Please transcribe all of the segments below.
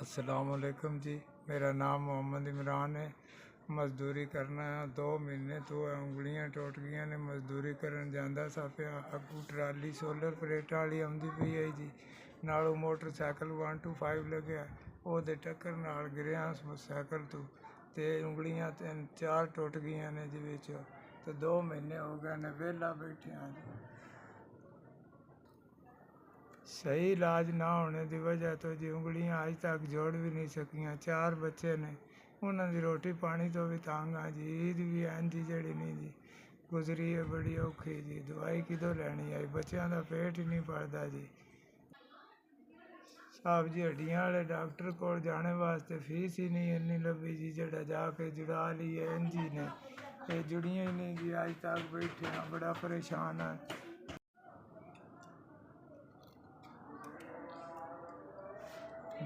अस्सलामुअलैकुम जी। मेरा नाम मोहम्मद इमरान है। मजदूरी करना है 2 महीने तो उंगलियां टुट गई ने। मजदूरी करन जांदा सा पिया, अगू ट्राली सोलर प्लेट वाली आउंदी पई है जी, नालों मोटरसाइकिल 125 लग्या, ओहदे टक्कर नाल गिरिया साइकिल तो ते उंगलियां 3-4 टुट गई ने जी विच। तो 2 महीने हो गए ने वेला बैठे हाँ जी। सही इलाज ना होने की वजह तो जी उंगलियां अज तक जोड़ भी नहीं सकियां। 4 बच्चे ने, उन्होंने रोटी पानी तो भी तंग हाँ जी। ईद भी इंज ही जड़ी नहीं जी गुजरी है बड़ी औखी जी। दवाई कितों लैनी आई, बच्चों का पेट ही नहीं भरता जी। साहब जी हड्डियां वाले डॉक्टर को जाने वास्ते फीस ही नहीं इन्नी लभी जी, जड़ा जाके जुड़ा ली है इंज ही ने, ये जुड़ियां ही नहीं जी। अज तक बैठे हाँ, बड़ा परेशान है।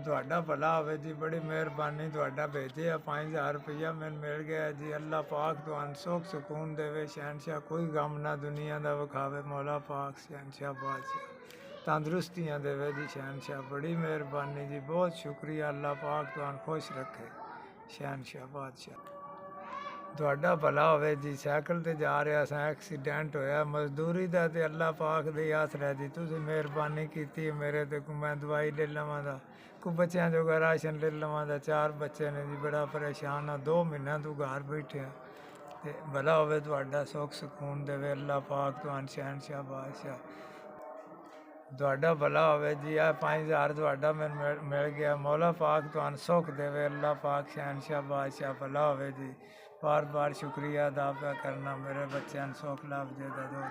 ਤੁਹਾਡਾ ਭਲਾ ਹੋਵੇ ਜੀ, ਬੜੀ ਮਿਹਰਬਾਨੀ। ਤੁਹਾਡਾ ਭੇਜਿਆ 5000 ਰੁਪਈਆ ਮੈਨੂੰ ਮਿਲ ਗਿਆ ਜੀ। ਅੱਲਾ ਪਾਕ ਤੁਹਾਨੂੰ ਸੁੱਖ ਸਕੂਨ ਦੇਵੇ ਸ਼ਹਿਨशाह, ਕੋਈ ਗਮ ਨਾ ਦੁਨੀਆ ਦਾ ਵਿਖਾਵੇ ਮੌਲਾ ਪਾਕ ਸ਼ਹਿਨशाह ਬਾਦਸ਼ਾਹ, ਤੰਦਰੁਸਤੀਆਂ ਦੇਵੇ ਜੀ ਸ਼ਹਿਨशाह। ਬੜੀ ਮਿਹਰਬਾਨੀ ਜੀ, ਬਹੁਤ ਸ਼ੁਕਰੀਆ। ਅੱਲਾ ਪਾਕ ਤੁਹਾਨੂੰ ਖੁਸ਼ ਰੱਖੇ ਸ਼ਹਿਨशाह ਬਾਦਸ਼ਾਹ। ਤੁਹਾਡਾ ਭਲਾ ਹੋਵੇ ਜੀ। ਸਾਈਕਲ ਤੇ ਜਾ ਰਿਹਾ ਸਾਂ, ਐਕਸੀਡੈਂਟ ਹੋਇਆ। ਮਜ਼ਦੂਰੀ ਦਾ ਤੇ ਅੱਲਾ ਪਾਕ ਦੇ ਆਸਰਾ ਜੀ। ਤੁਸੀਂ ਮਿਹਰਬਾਨੀ ਕੀਤੀ ਮੇਰੇ ਤੇ, ਮੈਂ ਦਵਾਈ ਲੈ ਲਵਾਂ ਦਾ, ਕੋਈ ਬੱਚਿਆਂ ਜੋਗਾ ਰਾਸ਼ਨ ਲੈ ਲਵਾਂ ਦਾ। 4 ਬੱਚੇ ਨੇ ਜੀ, ਬੜਾ ਪਰੇਸ਼ਾਨ ਆ। 2 ਮਹੀਨਿਆਂ ਤੋਂ ਘਰ ਬੈਠਿਆ ਤੇ ਭਲਾ ਹੋਵੇ ਤੁਹਾਡਾ ਸੁੱਖ ਸਕੂਨ ਦੇਵੇ ਅੱਲਾ ਪਾਕ ਤੁਹਾਨੂੰ ਸ਼ਹਿਨशाह ਬਾਦਸ਼ਾਹ। ਤੁਹਾਡਾ ਭਲਾ ਹੋਵੇ ਜੀ। ਆ 5000 ਤੁਹਾਡਾ ਮੈਨੂੰ ਮਿਲ ਗਿਆ, ਮੌਲਾ ਪਾਕ ਤੁਹਾਨੂੰ ਸੁੱਖ ਦੇਵੇ ਅੱਲਾ ਪਾਕ ਸ਼ਹਿਨशाह ਬਾਦਸ਼ਾਹ। ਭਲਾ ਹੋਵੇ ਜੀ। बार बार शुक्रिया अदा करना, मेरे बच्चों सुख लाभ दे दो।